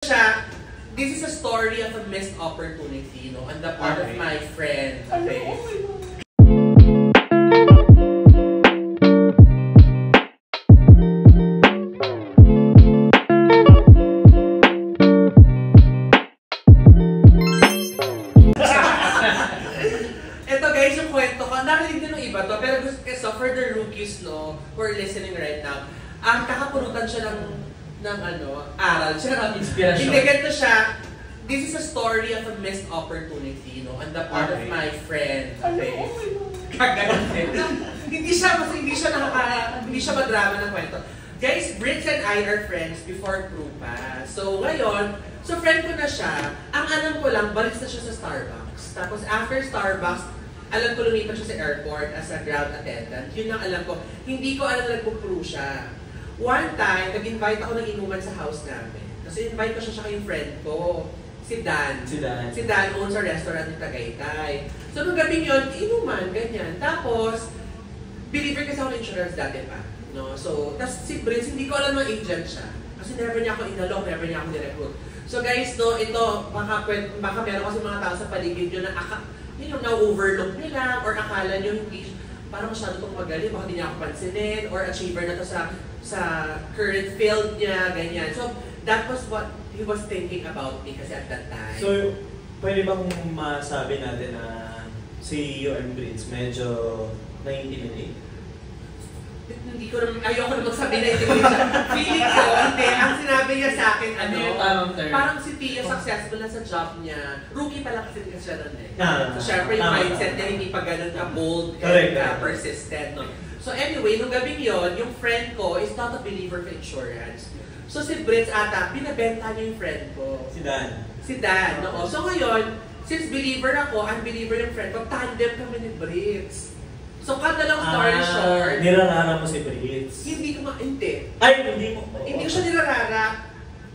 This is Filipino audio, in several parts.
siya, this is a story of a missed opportunity, no, on the part of my friend. Okay. Ito guys, yung kwento ko, narinig din ng iba to, pero so for the rookies, no, who are listening right now, kakapurutan siya ng aral, siya ng inspiration. Hindi, ganito siya, this is a story of a missed opportunity, no, on the part of my friend. Okay. Hindi siya madrama ng kwento. Guys, Brits and I are friends before Prupa. So ngayon, friend ko na siya. Ang alam ko lang, balik na siya sa Starbucks. Tapos after Starbucks, alam ko lumipat siya sa airport as a ground attendant. Yun lang alam ko. Hindi ko alam na nagpupro siya. One time, nag-invite ako ng inuman sa house namin. Kasi invite ko siya yung friend ko. Si Dan. Si Dan owns a restaurant ng Tagaytay. So nung gabing yun, inuman, ganyan. Tapos, believer kasi ako ng insurance dati pa. No? So, tas si Brits, hindi ko alam ng agent siya. Kasi never niya ako inalok, never niya ako nirecruit. So guys, no, ito, baka meron kasi mga tao sa paligid nyo na na-overlook nila or akala nyo hindi, parang masyado itong magaling, baka hindi niya ako pansinin or achiever na to sa current field niya, ganyan. So, that was what he was thinking about me kasi at that time. So, pwede bang masabi natin na si UM Brits medyo na-intimidate? Hindi ko naman, ayoko na magsabi na intimidate. Feeling ko, hindi. Ang sinabi niya sa akin, parang si Tia successful na sa job niya. Rookie pa lang kasi siya nun eh. So, syempre yung mindset niya hindi pa ganun ka-bold and persistent. No? So anyway, nung gabing yun, yung friend ko is not a believer for insurance. So si Brits ata, binabenta niya yung friend ko. Si Dan. No? So ngayon, since believer ako, unbeliever yung friend ko, tandem kami ni Brits. So kada lang story short, nirarara mo si Brits? Hindi ko hindi. Ay, hindi mo? Hindi ko siya nirarara.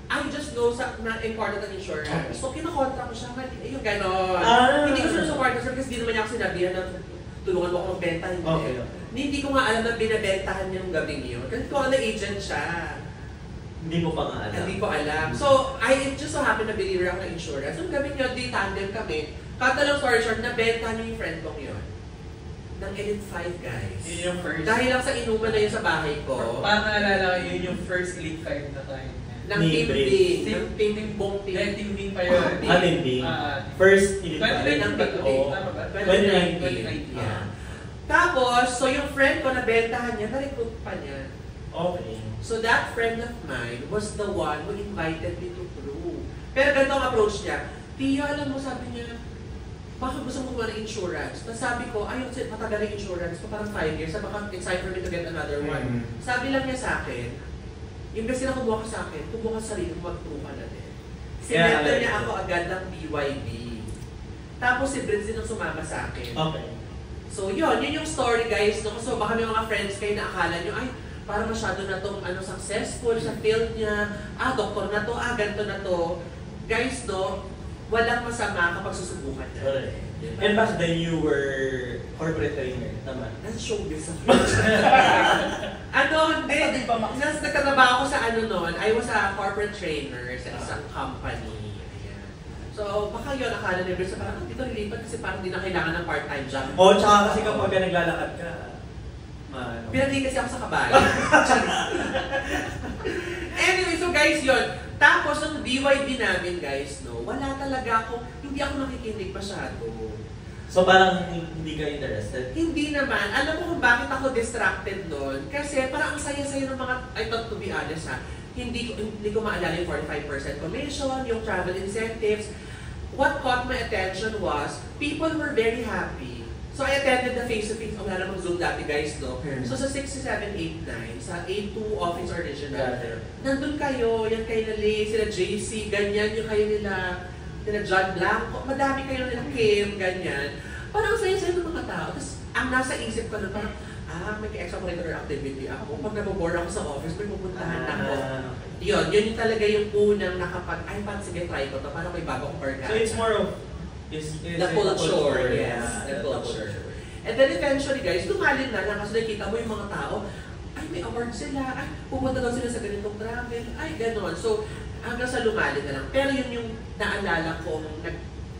I just know na important ang insurance. Okay. So kinakontra ko siya, yung gano'n. Hindi ko siya support kasi hindi naman niya ako sinabihan na tulungan mo ako magbenta. Hindi ko nga alam na binabentahan niya yung gabing yun. Kasi ko na agent siya. Hindi mo pa nga alam? Hindi ko alam. So, I just so happen na believer ako ng insurance. Yung gabing yun, di tandem kami. Kada lang story short, nabentahan niya yung friend kong yun. Ng Elite 5, guys. Yun yung first. Dahil lang sa inuman na yun sa bahay ko. Parang naalala ko, yun yung first Elite 5 na time. Ng team. Ng team. Team Bing pa yun. Team Bing. First Elite 5. 2019. Tapos, so yung friend ko, nabentahan niya, na-recruit pa niya. Okay. So that friend of mine was the one who invited me to Peru. Pero ganito ang approach niya. Tia, alam mo, sabi niya, bakit gusto mo kumuha ng insurance? Tapos sabi ko, ayun, matagal ng insurance ko, parang 5 years, sabi baka it's time for me to get another one. Sabi lang niya sa akin, imbes na kumuha ka sa akin, kumuha sa sarili, mag-pro ka na din. Sinenter niya ako agad ng BYB. Tapos si Brits din ang sumama sa akin. Okay. So yun yung story guys. No? So baka may mga friends kayo na akala nyo, ay, parang masyado na itong successful sa field niya. Doktor na to, ganito na to. Guys, no, walang masama kapag susubukan na. Correct. And back then, you were corporate trainer naman. Nasa showbiz ang hindi. Nagtatrabaho ako sa noon. I was a corporate trainer sa isang company. Ayan. So, baka yun, akala ni Brits, parang dito nilipat kasi parang hindi na kailangan ng part-time job. Tsaka kasi kapag naglalakad ka, pinagli kasi ako sa kabayo. Anyway, so guys, yun. Tapos, ang BYD namin, guys, no, wala talaga ako, hindi ako nakikinig masyado. So, parang hindi ka interested? Hindi naman. Alam mo kung bakit ako distracted doon? Kasi parang ang saya-saya ng mga, I thought to be honest hindi ko maalala yung 45% commission, yung travel incentives. What caught my attention was, people were very happy. So I attended the face-to-face, wala namang Zoom dati guys, no? So sa 67, 89, sa A2 Office Original, nandun kayo, yan kayo na Lee, sila JC, ganyan, yung kayo nila John Blanco, madami kayo nila Kim, ganyan. Parang saya-saya ng mga tao. Tapos ang nasa isip ko na parang, may extracurricular activity ako. Pag nabobore ako sa office, may pupuntahan ako. Yun talaga yung unang sige, try ko to, parang may bago kong organ. So it's more of the culture, yes. The culture. And then eventually guys, lumalin na lang kasi nakita mo yung mga tao, ay may award sila, ay pupunta daw sila sa ganitong travel, ay ganon. So hanggang sa lumali na lang. Pero yun yung naalala kong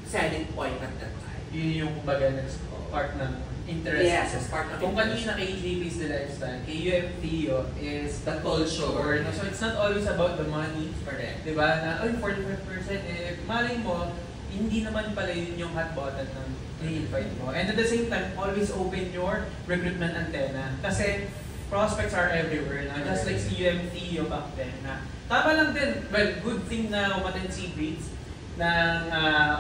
selling point at that time. Yun yung kumbaga part ng interest. Yes, as part of Kung interest. kanina kay JP is the lifestyle, kay UMTO is the culture. No? So it's not always about the money. Correct. Diba? Na, 45%, malay mo, hindi naman pala yun yung hot button ng i-invite mo. And at the same time, always open your recruitment antenna. Kasi prospects are everywhere na. Just like si UMTO back then na tama lang din. Well, good thing na umattend si Breeds ng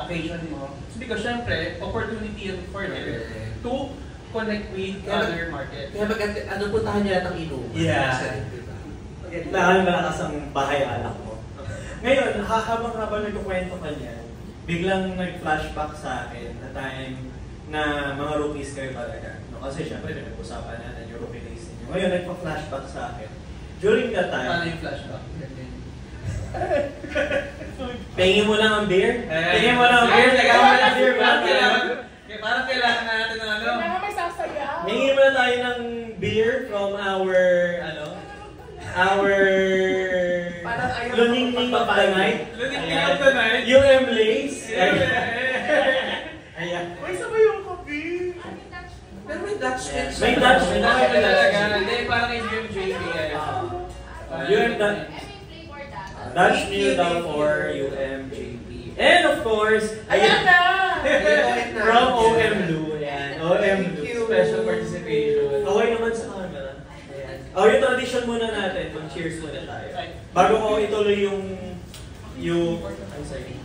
occasion mo. Because syempre, opportunity for them to connect with other market. Kaya puntahan niya lahat ang inuman. Yeah. Diba? Kailangan malakas ang bahay alak mo. Ngayon, habang nagkukwento ka niyan, biglang nag-flashback sa akin na time na mga rookies kayo talaga. No? Kasi syempre, pinag-usapan natin yung rookie days ninyo. Ngayon, nagpa-flashback sa akin. During that time, Paano yung flashback? pahingin mo lang ang beer? Pahingin mo lang ang beer? Tagawa mo lang ang beer ba? Parang kailangan natin ng ano? Kailangan may sasayaw. Hingin mo na tayo ng beer from our Parang ayaw Luningning of the night. Luningning of the night? UM Lace. Ayan. Uy, sabay yung kape. Pero may Dutch mix. May Dutch mix. Hindi, parang kay UMJP. UM Dutch Noodle for UMJP. And of course, Ayan na! from OM Blue. Ayan, OM Thank Blue. you. Special participation. Okay naman sa camera. Ayan. Yung tradition muna natin, mag-cheers muna tayo. Bago ko ituloy yung I'm sorry.